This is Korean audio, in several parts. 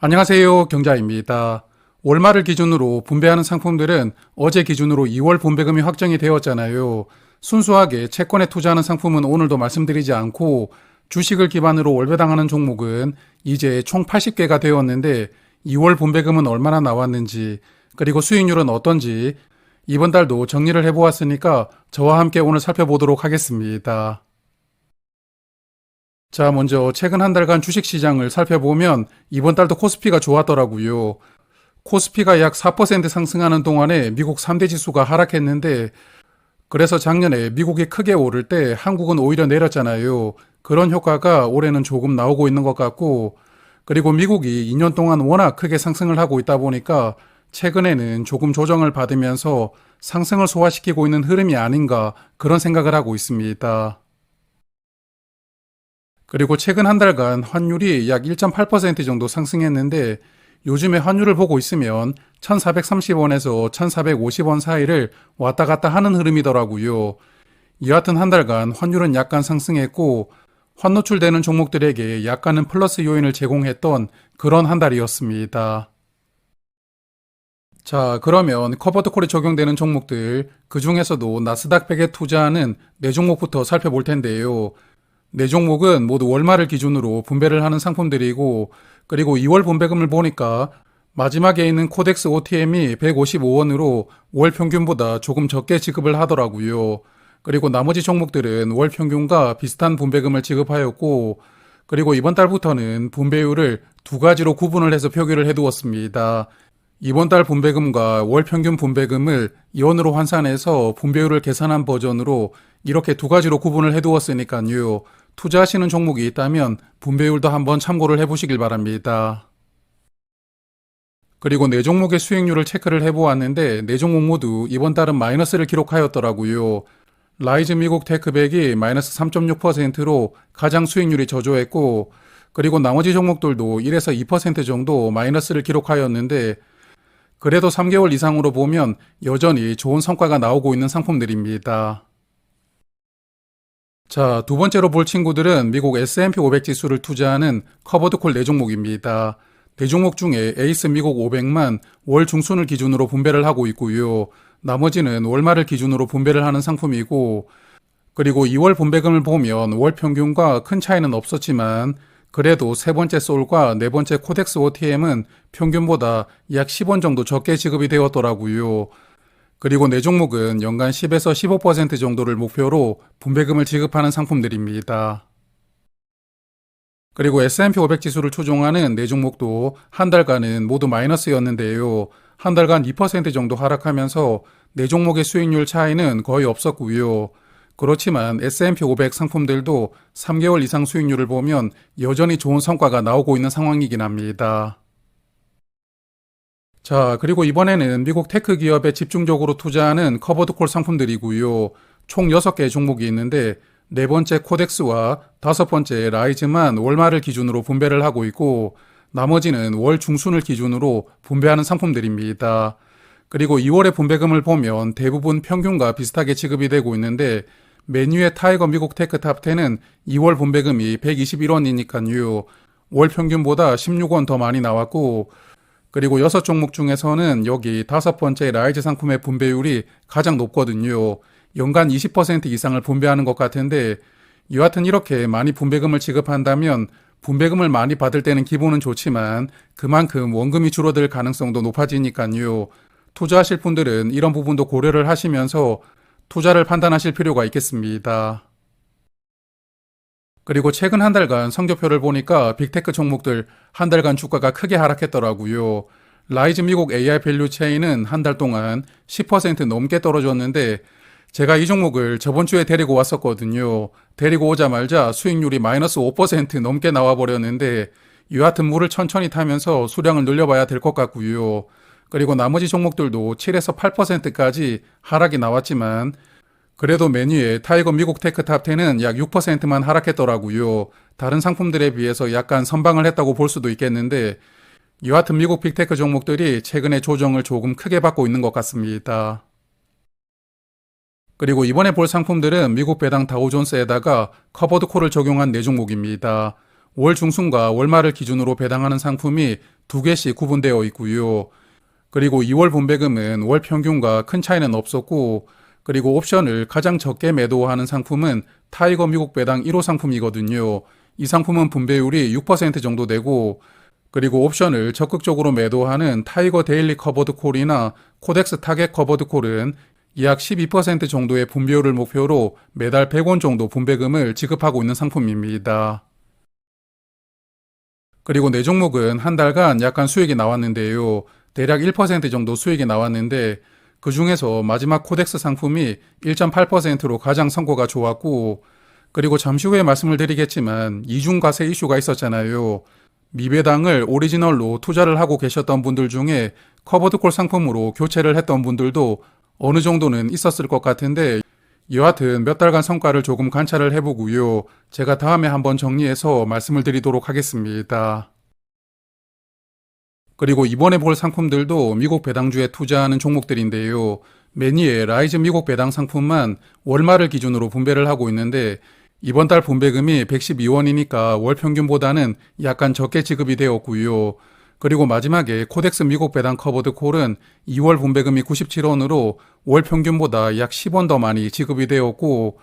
안녕하세요. 경자입니다. 월말을 기준으로 분배하는 상품들은 어제 기준으로 2월 분배금이 확정이 되었잖아요. 순수하게 채권에 투자하는 상품은 오늘도 말씀드리지 않고 주식을 기반으로 월배당하는 종목은 이제 총 80개가 되었는데 2월 분배금은 얼마나 나왔는지 그리고 수익률은 어떤지 이번 달도 정리를 해보았으니까 저와 함께 오늘 살펴보도록 하겠습니다. 자, 먼저 최근 한 달간 주식시장을 살펴보면 이번 달도 코스피가 좋았더라고요. 코스피가 약 4% 상승하는 동안에 미국 3대 지수가 하락했는데 그래서 작년에 미국이 크게 오를 때 한국은 오히려 내렸잖아요. 그런 효과가 올해는 조금 나오고 있는 것 같고 그리고 미국이 2년 동안 워낙 크게 상승을 하고 있다 보니까 최근에는 조금 조정을 받으면서 상승을 소화시키고 있는 흐름이 아닌가 그런 생각을 하고 있습니다. 그리고 최근 한 달간 환율이 약 1.8% 정도 상승했는데 요즘에 환율을 보고 있으면 1430원에서 1450원 사이를 왔다 갔다 하는 흐름이더라고요. 여하튼 한 달간 환율은 약간 상승했고 환노출되는 종목들에게 약간은 플러스 요인을 제공했던 그런 한 달이었습니다. 자, 그러면 커버드콜에 적용되는 종목들, 그 중에서도 나스닥 100에 투자하는 4종목부터 살펴볼 텐데요. 네 종목은 모두 월말을 기준으로 분배를 하는 상품들이고 그리고 2월 분배금을 보니까 마지막에 있는 코덱스 OTM이 155원으로 월 평균보다 조금 적게 지급을 하더라고요. 그리고 나머지 종목들은 월 평균과 비슷한 분배금을 지급하였고 그리고 이번 달부터는 분배율을 두 가지로 구분을 해서 표기를 해두었습니다. 이번 달 분배금과 월 평균 분배금을 이원으로 환산해서 분배율을 계산한 버전으로 이렇게 두 가지로 구분을 해두었으니까요. 투자하시는 종목이 있다면 분배율도 한번 참고를 해보시길 바랍니다. 그리고 네 종목의 수익률을 체크를 해보았는데 네 종목 모두 이번 달은 마이너스를 기록하였더라고요. 라이즈 미국 테크백이 마이너스 3.6%로 가장 수익률이 저조했고 그리고 나머지 종목들도 1에서 2% 정도 마이너스를 기록하였는데 그래도 3개월 이상으로 보면 여전히 좋은 성과가 나오고 있는 상품들입니다. 자, 두 번째로 볼 친구들은 미국 S&P 500 지수를 투자하는 커버드콜 4종목입니다. 4종목 중에 에이스 미국 500만 월 중순을 기준으로 분배를 하고 있고요. 나머지는 월말을 기준으로 분배를 하는 상품이고 그리고 2월 분배금을 보면 월 평균과 큰 차이는 없었지만 그래도 세 번째 솔과 네 번째 코덱스 OTM은 평균보다 약 10원 정도 적게 지급이 되었더라고요. 그리고 네 종목은 연간 10에서 15% 정도를 목표로 분배금을 지급하는 상품들입니다. 그리고 S&P 500 지수를 추종하는 네 종목도 한 달간은 모두 마이너스였는데요. 한 달간 2% 정도 하락하면서 네 종목의 수익률 차이는 거의 없었고요. 그렇지만 S&P 500 상품들도 3개월 이상 수익률을 보면 여전히 좋은 성과가 나오고 있는 상황이긴 합니다. 자, 그리고 이번에는 미국 테크 기업에 집중적으로 투자하는 커버드콜 상품들이고요. 총 6개 종목이 있는데 네 번째 코덱스와 다섯 번째 라이즈만 월말을 기준으로 분배를 하고 있고 나머지는 월 중순을 기준으로 분배하는 상품들입니다. 그리고 2월의 분배금을 보면 대부분 평균과 비슷하게 지급이 되고 있는데 메뉴의 타이거 미국 테크 탑10은 2월 분배금이 121원이니까요. 월 평균보다 16원 더 많이 나왔고 그리고 6종목 중에서는 여기 다섯 번째 라이즈 상품의 분배율이 가장 높거든요. 연간 20% 이상을 분배하는 것 같은데 여하튼 이렇게 많이 분배금을 지급한다면 분배금을 많이 받을 때는 기분은 좋지만 그만큼 원금이 줄어들 가능성도 높아지니까요. 투자하실 분들은 이런 부분도 고려를 하시면서 투자를 판단하실 필요가 있겠습니다. 그리고 최근 한 달간 성적표를 보니까 빅테크 종목들 한 달간 주가가 크게 하락했더라고요. 라이즈 미국 AI 밸류 체인은 한 달 동안 10% 넘게 떨어졌는데 제가 이 종목을 저번 주에 데리고 왔었거든요. 데리고 오자마자 수익률이 마이너스 5% 넘게 나와버렸는데 여하튼 물을 천천히 타면서 수량을 늘려봐야 될 것 같고요. 그리고 나머지 종목들도 7에서 8%까지 하락이 나왔지만 그래도 메뉴에 타이거 미국 테크 탑10은 약 6%만 하락했더라고요. 다른 상품들에 비해서 약간 선방을 했다고 볼 수도 있겠는데 여하튼 미국 빅테크 종목들이 최근에 조정을 조금 크게 받고 있는 것 같습니다. 그리고 이번에 볼 상품들은 미국 배당 다우존스에다가 커버드콜을 적용한 4종목입니다. 월 중순과 월말을 기준으로 배당하는 상품이 2개씩 구분되어 있고요. 그리고 2월 분배금은 월 평균과 큰 차이는 없었고, 그리고 옵션을 가장 적게 매도하는 상품은 타이거 미국 배당 1호 상품이거든요. 이 상품은 분배율이 6% 정도 되고, 그리고 옵션을 적극적으로 매도하는 타이거 데일리 커버드 콜이나 코덱스 타겟 커버드 콜은 약 12% 정도의 분배율을 목표로 매달 100원 정도 분배금을 지급하고 있는 상품입니다. 그리고 네 종목은 한 달간 약간 수익이 나왔는데요. 대략 1% 정도 수익이 나왔는데 그 중에서 마지막 코덱스 상품이 1.8%로 가장 성과가 좋았고, 그리고 잠시 후에 말씀을 드리겠지만 이중 과세 이슈가 있었잖아요. 미배당을 오리지널로 투자를 하고 계셨던 분들 중에 커버드콜 상품으로 교체를 했던 분들도 어느 정도는 있었을 것 같은데, 여하튼 몇 달간 성과를 조금 관찰을 해보고요. 제가 다음에 한번 정리해서 말씀을 드리도록 하겠습니다. 그리고 이번에 볼 상품들도 미국 배당주에 투자하는 종목들인데요. 매니의 라이즈 미국 배당 상품만 월말을 기준으로 분배를 하고 있는데 이번 달 분배금이 112원이니까 월 평균보다는 약간 적게 지급이 되었고요. 그리고 마지막에 코덱스 미국 배당 커버드 콜은 2월 분배금이 97원으로 월 평균보다 약 10원 더 많이 지급이 되었고,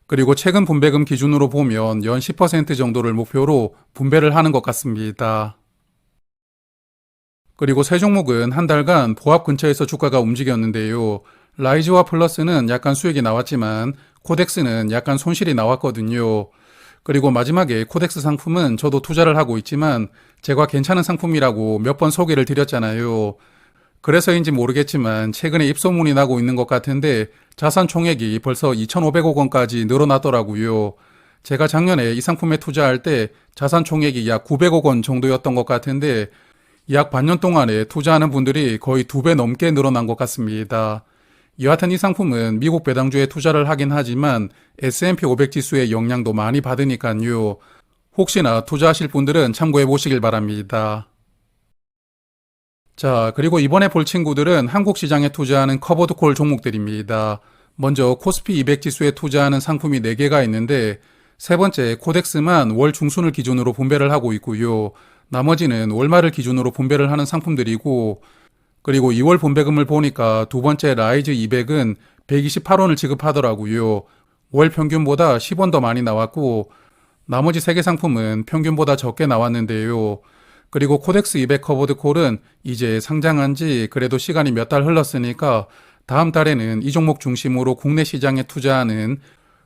그리고 최근 분배금 기준으로 보면 연 10% 정도를 목표로 분배를 하는 것 같습니다. 그리고 세 종목은 한 달간 보합 근처에서 주가가 움직였는데요. 라이즈와 플러스는 약간 수익이 나왔지만 코덱스는 약간 손실이 나왔거든요. 그리고 마지막에 코덱스 상품은 저도 투자를 하고 있지만 제가 괜찮은 상품이라고 몇 번 소개를 드렸잖아요. 그래서인지 모르겠지만 최근에 입소문이 나고 있는 것 같은데 자산 총액이 벌써 2,500억 원까지 늘어났더라고요. 제가 작년에 이 상품에 투자할 때 자산 총액이 약 900억 원 정도였던 것 같은데 약 반년 동안에 투자하는 분들이 거의 2배 넘게 늘어난 것 같습니다. 여하튼 이 상품은 미국 배당주에 투자를 하긴 하지만 S&P 500 지수의 영향도 많이 받으니까요. 혹시나 투자하실 분들은 참고해 보시길 바랍니다. 자, 그리고 이번에 볼 친구들은 한국 시장에 투자하는 커버드콜 종목들입니다. 먼저 코스피 200 지수에 투자하는 상품이 4개가 있는데 세 번째 코덱스만 월 중순을 기준으로 분배를 하고 있고요. 나머지는 월말을 기준으로 분배를 하는 상품들이고, 그리고 2월 분배금을 보니까 두 번째 라이즈 200은 128원을 지급하더라고요. 월 평균보다 10원 더 많이 나왔고 나머지 3개 상품은 평균보다 적게 나왔는데요. 그리고 코덱스 200 커버드 콜은 이제 상장한 지 그래도 시간이 몇 달 흘렀으니까 다음 달에는 이 종목 중심으로 국내 시장에 투자하는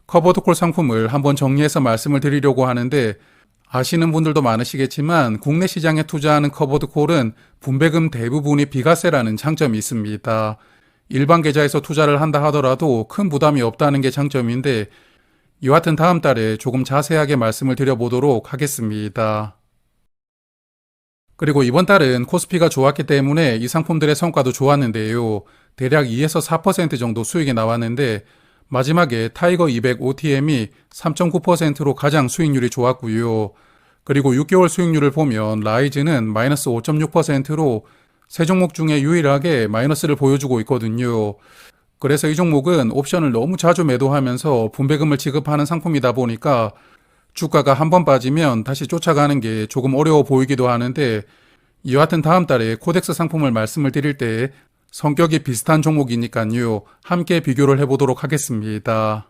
커버드 콜 상품을 한번 정리해서 말씀을 드리려고 하는데, 아시는 분들도 많으시겠지만 국내 시장에 투자하는 커버드 콜은 분배금 대부분이 비과세라는 장점이 있습니다. 일반 계좌에서 투자를 한다 하더라도 큰 부담이 없다는 게 장점인데, 여하튼 다음 달에 조금 자세하게 말씀을 드려보도록 하겠습니다. 그리고 이번 달은 코스피가 좋았기 때문에 이 상품들의 성과도 좋았는데요. 대략 2에서 4% 정도 수익이 나왔는데 마지막에 타이거 200 OTM이 3.9%로 가장 수익률이 좋았고요. 그리고 6개월 수익률을 보면 라이즈는 마이너스 5.6%로 세 종목 중에 유일하게 마이너스를 보여주고 있거든요. 그래서 이 종목은 옵션을 너무 자주 매도하면서 분배금을 지급하는 상품이다 보니까 주가가 한번 빠지면 다시 쫓아가는 게 조금 어려워 보이기도 하는데, 여하튼 다음 달에 코덱스 상품을 말씀을 드릴 때 성격이 비슷한 종목이니까요. 함께 비교를 해보도록 하겠습니다.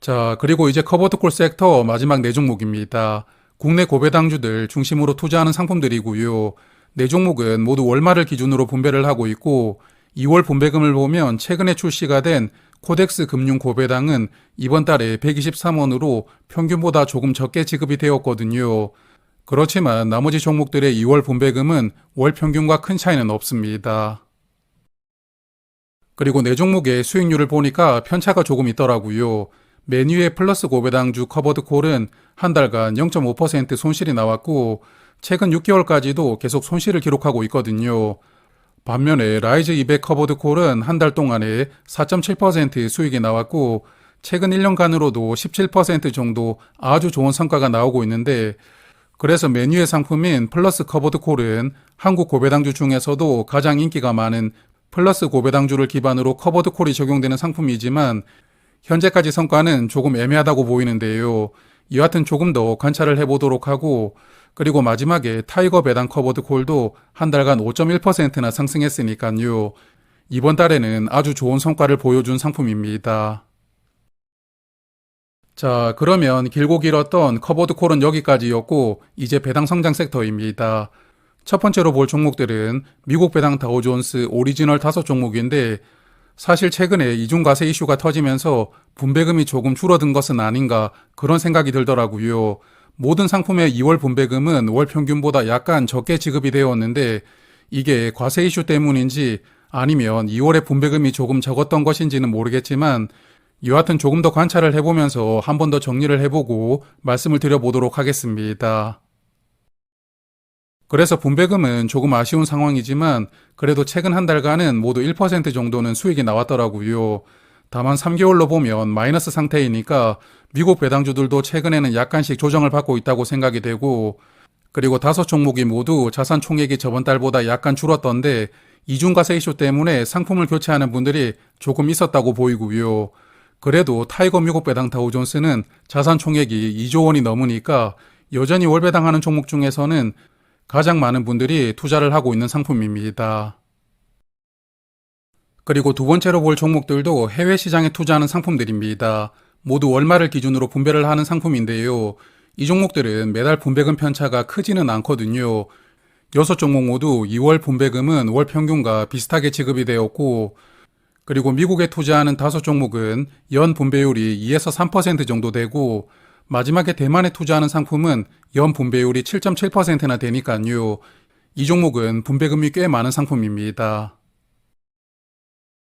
자, 그리고 이제 커버드콜 섹터 마지막 4종목입니다. 국내 고배당주들 중심으로 투자하는 상품들이고요. 4종목은 모두 월말을 기준으로 분배를 하고 있고 2월 분배금을 보면 최근에 출시가 된 코덱스 금융 고배당은 이번 달에 123원으로 평균보다 조금 적게 지급이 되었거든요. 그렇지만 나머지 종목들의 2월 분배금은 월 평균과 큰 차이는 없습니다. 그리고 4종목의 수익률을 보니까 편차가 조금 있더라고요. 메뉴의 플러스 고배당주 커버드콜은 한 달간 0.5% 손실이 나왔고 최근 6개월까지도 계속 손실을 기록하고 있거든요. 반면에 라이즈 200 커버드콜은 한 달 동안에 4.7% 수익이 나왔고 최근 1년간으로도 17% 정도 아주 좋은 성과가 나오고 있는데, 그래서 메뉴의 상품인 플러스 커버드콜은 한국 고배당주 중에서도 가장 인기가 많은 플러스 고배당주를 기반으로 커버드콜이 적용되는 상품이지만 현재까지 성과는 조금 애매하다고 보이는데요. 여하튼 조금 더 관찰을 해보도록 하고, 그리고 마지막에 타이거 배당 커버드 콜도 한 달간 5.1%나 상승했으니까요. 이번 달에는 아주 좋은 성과를 보여준 상품입니다. 자, 그러면 길고 길었던 커버드 콜은 여기까지였고, 이제 배당 성장 섹터입니다. 첫 번째로 볼 종목들은 미국 배당 다우존스 오리지널 5종목인데, 사실 최근에 이중 과세 이슈가 터지면서 분배금이 조금 줄어든 것은 아닌가 그런 생각이 들더라고요. 모든 상품의 2월 분배금은 월 평균보다 약간 적게 지급이 되었는데, 이게 과세 이슈 때문인지 아니면 2월에 분배금이 조금 적었던 것인지는 모르겠지만, 여하튼 조금 더 관찰을 해보면서 한 번 더 정리를 해보고 말씀을 드려보도록 하겠습니다. 그래서 분배금은 조금 아쉬운 상황이지만 그래도 최근 한 달간은 모두 1% 정도는 수익이 나왔더라고요. 다만 3개월로 보면 마이너스 상태이니까 미국 배당주들도 최근에는 약간씩 조정을 받고 있다고 생각이 되고, 그리고 5종목이 모두 자산 총액이 저번 달보다 약간 줄었던데 이중과세 이슈 때문에 상품을 교체하는 분들이 조금 있었다고 보이고요. 그래도 타이거 미국 배당 다우존스는 자산 총액이 2조 원이 넘으니까 여전히 월 배당하는 종목 중에서는 가장 많은 분들이 투자를 하고 있는 상품입니다. 그리고 두 번째로 볼 종목들도 해외 시장에 투자하는 상품들입니다. 모두 월말을 기준으로 분배를 하는 상품인데요. 이 종목들은 매달 분배금 편차가 크지는 않거든요. 6종목 모두 2월 분배금은 월 평균과 비슷하게 지급이 되었고, 그리고 미국에 투자하는 5종목은 연 분배율이 2에서 3% 정도 되고, 마지막에 대만에 투자하는 상품은 연 분배율이 7.7%나 되니까요. 이 종목은 분배금이 꽤 많은 상품입니다.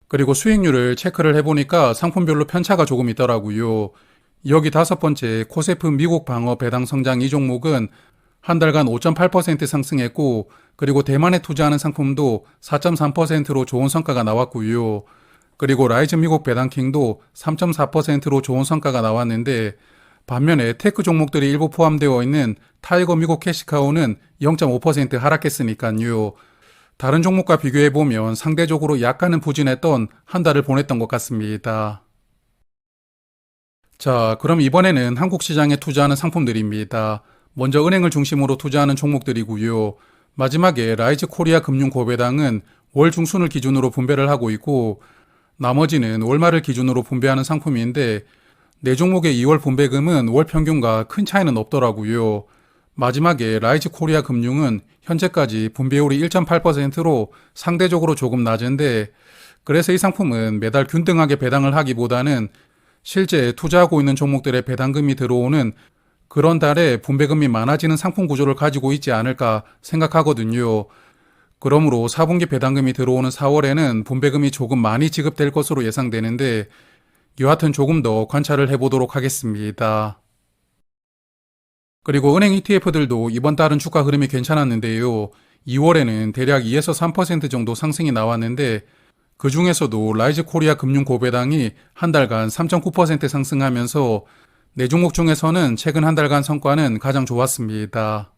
그리고 수익률을 체크를 해보니까 상품별로 편차가 조금 있더라고요. 여기 5번째 코세프 미국 방어 배당 성장 이 종목은 한 달간 5.8% 상승했고, 그리고 대만에 투자하는 상품도 4.3%로 좋은 성과가 나왔고요. 그리고 라이즈 미국 배당킹도 3.4%로 좋은 성과가 나왔는데, 반면에 테크 종목들이 일부 포함되어 있는 타이거 미국 캐시카우는 0.5% 하락했으니까요. 다른 종목과 비교해보면 상대적으로 약간은 부진했던 한 달을 보냈던 것 같습니다. 자, 그럼 이번에는 한국 시장에 투자하는 상품들입니다. 먼저 은행을 중심으로 투자하는 종목들이고요. 마지막에 라이즈 코리아 금융 고배당은 월 중순을 기준으로 분배를 하고 있고, 나머지는 월말을 기준으로 분배하는 상품인데, 네 종목의 2월 분배금은 월 평균과 큰 차이는 없더라고요. 마지막에 라이즈 코리아 금융은 현재까지 분배율이 1.8%로 상대적으로 조금 낮은데, 그래서 이 상품은 매달 균등하게 배당을 하기보다는 실제 투자하고 있는 종목들의 배당금이 들어오는 그런 달에 분배금이 많아지는 상품 구조를 가지고 있지 않을까 생각하거든요. 그러므로 4분기 배당금이 들어오는 4월에는 분배금이 조금 많이 지급될 것으로 예상되는데, 여하튼 조금 더 관찰을 해보도록 하겠습니다. 그리고 은행 ETF들도 이번 달은 주가 흐름이 괜찮았는데요. 2월에는 대략 2에서 3% 정도 상승이 나왔는데, 그 중에서도 라이즈 코리아 금융 고배당이 한 달간 3.9% 상승하면서 네 종목 중에서는 최근 한 달간 성과는 가장 좋았습니다.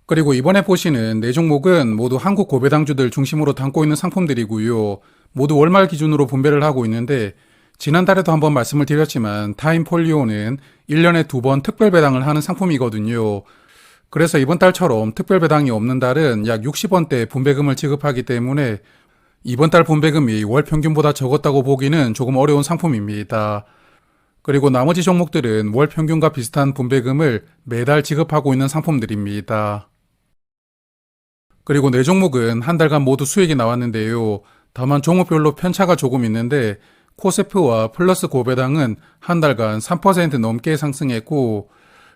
그리고 이번에 보시는 네 종목은 모두 한국 고배당주들 중심으로 담고 있는 상품들이고요. 모두 월말 기준으로 분배를 하고 있는데, 지난달에도 한번 말씀을 드렸지만 타임폴리오는 1년에 2번 특별 배당을 하는 상품이거든요. 그래서 이번 달처럼 특별 배당이 없는 달은 약 60원대 분배금을 지급하기 때문에 이번 달 분배금이 월 평균보다 적었다고 보기는 조금 어려운 상품입니다. 그리고 나머지 종목들은 월 평균과 비슷한 분배금을 매달 지급하고 있는 상품들입니다. 그리고 네 종목은 한 달간 모두 수익이 나왔는데요. 다만 종목별로 편차가 조금 있는데, 코세프와 플러스 고배당은 한 달간 3% 넘게 상승했고,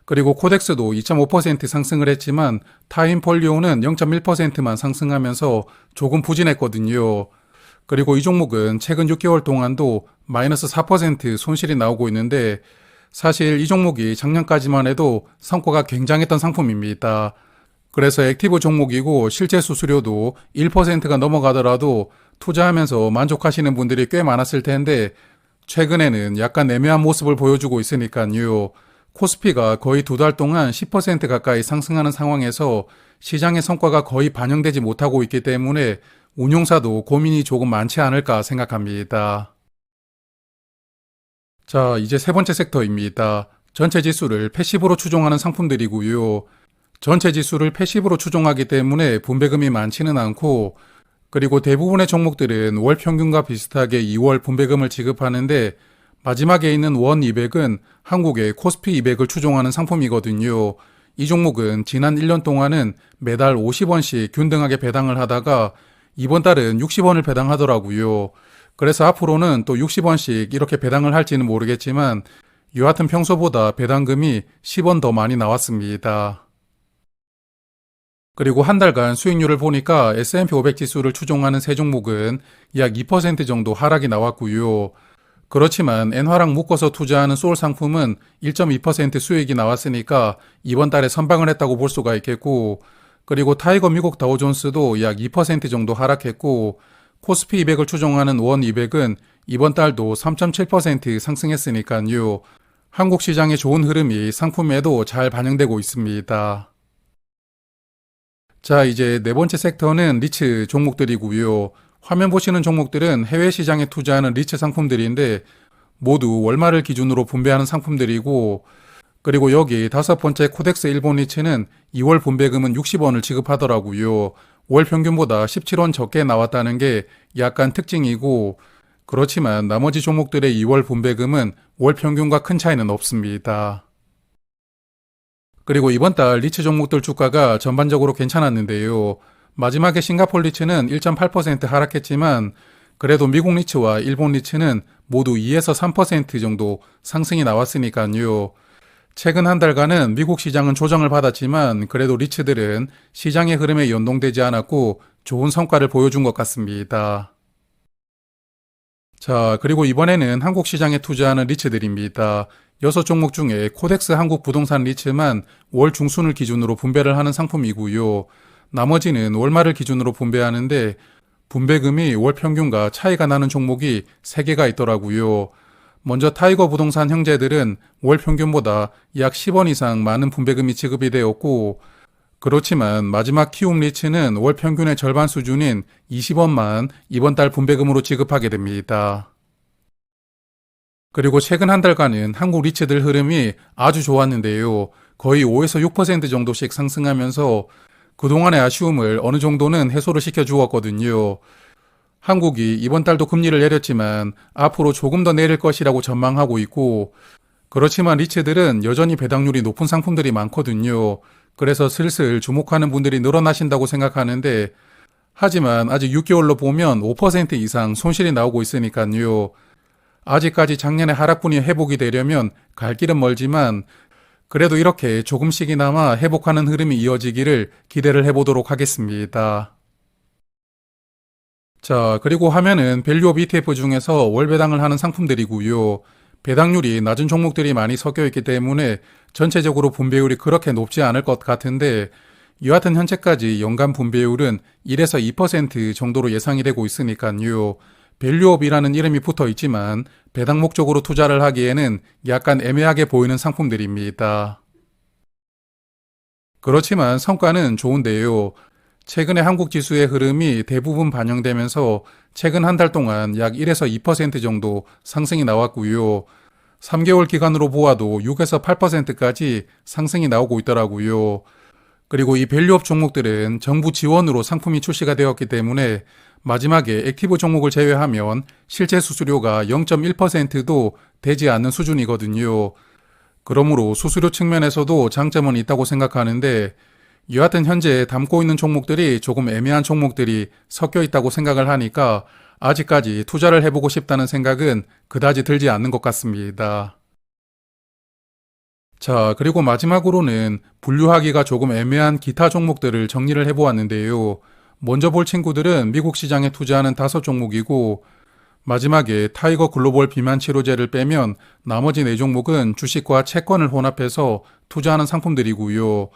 그리고 코덱스도 2.5% 상승을 했지만 타임폴리오는 0.1%만 상승하면서 조금 부진했거든요. 그리고 이 종목은 최근 6개월 동안도 마이너스 4% 손실이 나오고 있는데, 사실 이 종목이 작년까지만 해도 성과가 굉장했던 상품입니다. 그래서 액티브 종목이고 실제 수수료도 1%가 넘어가더라도 투자하면서 만족하시는 분들이 꽤 많았을 텐데, 최근에는 약간 애매한 모습을 보여주고 있으니까요. 코스피가 거의 2달 동안 10% 가까이 상승하는 상황에서 시장의 성과가 거의 반영되지 못하고 있기 때문에 운용사도 고민이 조금 많지 않을까 생각합니다. 자, 이제 세 번째 섹터입니다. 전체 지수를 패시브로 추종하는 상품들이고요. 전체 지수를 패시브로 추종하기 때문에 분배금이 많지는 않고, 그리고 대부분의 종목들은 월 평균과 비슷하게 2월 분배금을 지급하는데, 마지막에 있는 원 200은 한국의 코스피 200을 추종하는 상품이거든요. 이 종목은 지난 1년 동안은 매달 50원씩 균등하게 배당을 하다가 이번 달은 60원을 배당하더라고요. 그래서 앞으로는 또 60원씩 이렇게 배당을 할지는 모르겠지만 여하튼 평소보다 배당금이 10원 더 많이 나왔습니다. 그리고 한 달간 수익률을 보니까 S&P 500 지수를 추종하는 세 종목은 약 2% 정도 하락이 나왔고요. 그렇지만 엔화랑 묶어서 투자하는 소울 상품은 1.2% 수익이 나왔으니까 이번 달에 선방을 했다고 볼 수가 있겠고, 그리고 타이거 미국 다우존스도 약 2% 정도 하락했고, 코스피 200을 추종하는 원 200은 이번 달도 3.7% 상승했으니까요. 한국 시장의 좋은 흐름이 상품에도 잘 반영되고 있습니다. 자, 이제 네 번째 섹터는 리츠 종목들이고요. 화면 보시는 종목들은 해외 시장에 투자하는 리츠 상품들인데 모두 월말을 기준으로 분배하는 상품들이고, 그리고 여기 다섯 번째 코덱스 일본 리츠는 2월 분배금은 60원을 지급하더라고요. 월 평균보다 17원 적게 나왔다는 게 약간 특징이고, 그렇지만 나머지 종목들의 2월 분배금은 월 평균과 큰 차이는 없습니다. 그리고 이번 달 리츠 종목들 주가가 전반적으로 괜찮았는데요. 마지막에 싱가포르 리츠는 1.8% 하락했지만 그래도 미국 리츠와 일본 리츠는 모두 2에서 3% 정도 상승이 나왔으니까요. 최근 한 달간은 미국 시장은 조정을 받았지만 그래도 리츠들은 시장의 흐름에 연동되지 않았고 좋은 성과를 보여준 것 같습니다. 자, 그리고 이번에는 한국 시장에 투자하는 리츠들입니다. 6종목 중에 코덱스 한국 부동산 리츠만 월 중순을 기준으로 분배를 하는 상품이고요. 나머지는 월말을 기준으로 분배하는데 분배금이 월 평균과 차이가 나는 종목이 3개가 있더라고요. 먼저 타이거 부동산 형제들은 월 평균보다 약 10원 이상 많은 분배금이 지급이 되었고, 그렇지만 마지막 키움 리츠는 월 평균의 절반 수준인 20원만 이번 달 분배금으로 지급하게 됩니다. 그리고 최근 한 달간은 한국 리츠들 흐름이 아주 좋았는데요. 거의 5에서 6% 정도씩 상승하면서 그동안의 아쉬움을 어느 정도는 해소를 시켜주었거든요. 한국이 이번 달도 금리를 내렸지만 앞으로 조금 더 내릴 것이라고 전망하고 있고, 그렇지만 리츠들은 여전히 배당률이 높은 상품들이 많거든요. 그래서 슬슬 주목하는 분들이 늘어나신다고 생각하는데, 하지만 아직 6개월로 보면 5% 이상 손실이 나오고 있으니까요. 아직까지 작년의 하락분이 회복이 되려면 갈 길은 멀지만 그래도 이렇게 조금씩이나마 회복하는 흐름이 이어지기를 기대를 해보도록 하겠습니다. 자, 그리고 화면은 밸류업 ETF 중에서 월 배당을 하는 상품들이고요. 배당률이 낮은 종목들이 많이 섞여 있기 때문에 전체적으로 분배율이 그렇게 높지 않을 것 같은데, 여하튼 현재까지 연간 분배율은 1에서 2% 정도로 예상이 되고 있으니까요. 밸류업이라는 이름이 붙어 있지만 배당 목적으로 투자를 하기에는 약간 애매하게 보이는 상품들입니다. 그렇지만 성과는 좋은데요. 최근에 한국 지수의 흐름이 대부분 반영되면서 최근 한 달 동안 약 1에서 2% 정도 상승이 나왔고요. 3개월 기간으로 보아도 6에서 8%까지 상승이 나오고 있더라고요. 그리고 이 밸류업 종목들은 정부 지원으로 상품이 출시가 되었기 때문에 마지막에 액티브 종목을 제외하면 실제 수수료가 0.1%도 되지 않는 수준이거든요. 그러므로 수수료 측면에서도 장점은 있다고 생각하는데, 여하튼 현재 담고 있는 종목들이 조금 애매한 종목들이 섞여 있다고 생각을 하니까 아직까지 투자를 해보고 싶다는 생각은 그다지 들지 않는 것 같습니다. 자, 그리고 마지막으로는 분류하기가 조금 애매한 기타 종목들을 정리를 해보았는데요. 먼저 볼 친구들은 미국 시장에 투자하는 5종목이고, 마지막에 타이거 글로벌 비만 치료제를 빼면 나머지 4종목은 주식과 채권을 혼합해서 투자하는 상품들이고요.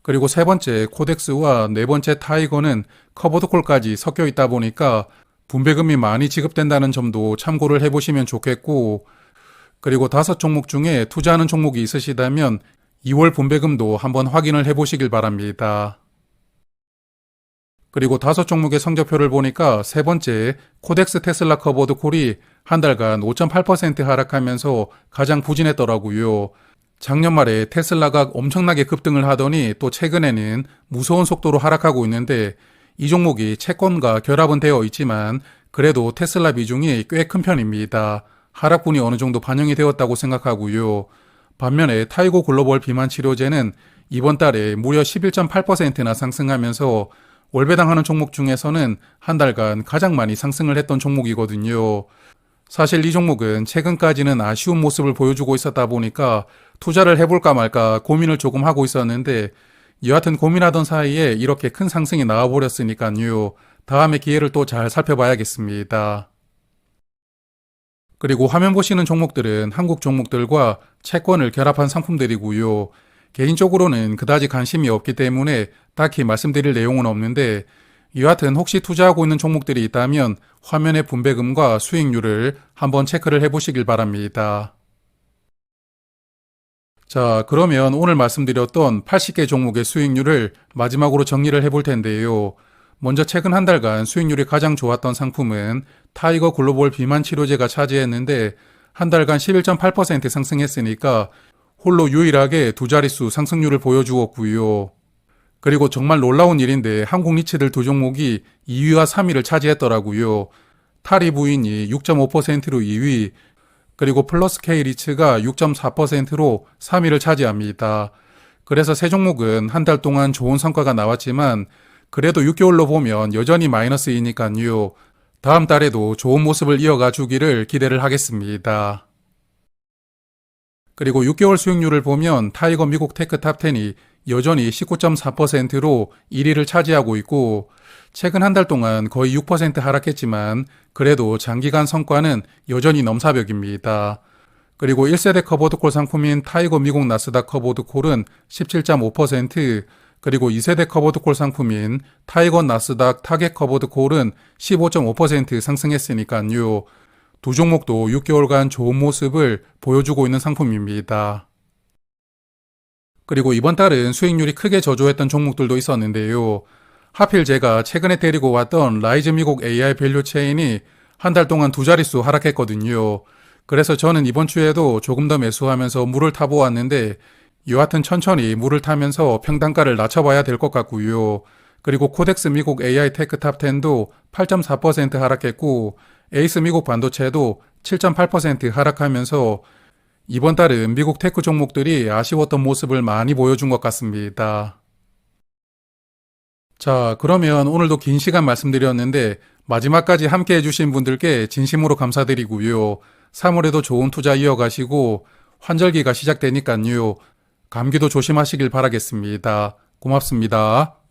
그리고 세 번째 코덱스와 네 번째 타이거는 커버드콜까지 섞여 있다 보니까 분배금이 많이 지급된다는 점도 참고를 해보시면 좋겠고, 그리고 5종목 중에 투자하는 종목이 있으시다면 2월 분배금도 한번 확인을 해보시길 바랍니다. 그리고 5종목의 성적표를 보니까 세 번째 코덱스 테슬라 커버드 콜이 한 달간 5.8% 하락하면서 가장 부진했더라고요. 작년 말에 테슬라가 엄청나게 급등을 하더니 또 최근에는 무서운 속도로 하락하고 있는데 이 종목이 채권과 결합은 되어 있지만 그래도 테슬라 비중이 꽤 큰 편입니다. 하락분이 어느 정도 반영이 되었다고 생각하고요. 반면에 타이거 글로벌 비만 치료제는 이번 달에 무려 11.8%나 상승하면서 월배당하는 종목 중에서는 한 달간 가장 많이 상승을 했던 종목이거든요. 사실 이 종목은 최근까지는 아쉬운 모습을 보여주고 있었다 보니까 투자를 해볼까 말까 고민을 조금 하고 있었는데 여하튼 고민하던 사이에 이렇게 큰 상승이 나와버렸으니까요. 다음에 기회를 또 잘 살펴봐야겠습니다. 그리고 화면 보시는 종목들은 한국 종목들과 채권을 결합한 상품들이고요. 개인적으로는 그다지 관심이 없기 때문에 딱히 말씀드릴 내용은 없는데 여하튼 혹시 투자하고 있는 종목들이 있다면 화면의 분배금과 수익률을 한번 체크를 해보시길 바랍니다. 자, 그러면 오늘 말씀드렸던 80개 종목의 수익률을 마지막으로 정리를 해볼 텐데요. 먼저 최근 한 달간 수익률이 가장 좋았던 상품은 타이거 글로벌 비만 치료제가 차지했는데 한 달간 11.8% 상승했으니까 홀로 유일하게 두 자릿수 상승률을 보여주었고요. 그리고 정말 놀라운 일인데 한국 리츠들 두 종목이 2위와 3위를 차지했더라고요. 타리 부인이 6.5%로 2위, 그리고 플러스 K 리츠가 6.4%로 3위를 차지합니다. 그래서 세 종목은 한 달 동안 좋은 성과가 나왔지만 그래도 6개월로 보면 여전히 마이너스이니까요. 다음 달에도 좋은 모습을 이어가 주기를 기대를 하겠습니다. 그리고 6개월 수익률을 보면 타이거 미국 테크 탑10이 여전히 19.4%로 1위를 차지하고 있고 최근 한 달 동안 거의 6% 하락했지만 그래도 장기간 성과는 여전히 넘사벽입니다. 그리고 1세대 커버드콜 상품인 타이거 미국 나스닥 커버드콜은 17.5%, 그리고 2세대 커버드콜 상품인 타이거 나스닥 타겟 커버드콜은 15.5% 상승했으니까요. 두 종목도 6개월간 좋은 모습을 보여주고 있는 상품입니다. 그리고 이번 달은 수익률이 크게 저조했던 종목들도 있었는데요. 하필 제가 최근에 데리고 왔던 라이즈 미국 AI 밸류 체인이 한 달 동안 두 자릿수 하락했거든요. 그래서 저는 이번 주에도 조금 더 매수하면서 물을 타보았는데 여하튼 천천히 물을 타면서 평단가를 낮춰봐야 될 것 같고요. 그리고 코덱스 미국 AI 테크 탑10도 8.4% 하락했고 에이스 미국 반도체도 7.8% 하락하면서 이번 달은 미국 테크 종목들이 아쉬웠던 모습을 많이 보여준 것 같습니다. 자, 그러면 오늘도 긴 시간 말씀드렸는데 마지막까지 함께 해주신 분들께 진심으로 감사드리고요. 3월에도 좋은 투자 이어가시고 환절기가 시작되니까요. 감기도 조심하시길 바라겠습니다. 고맙습니다.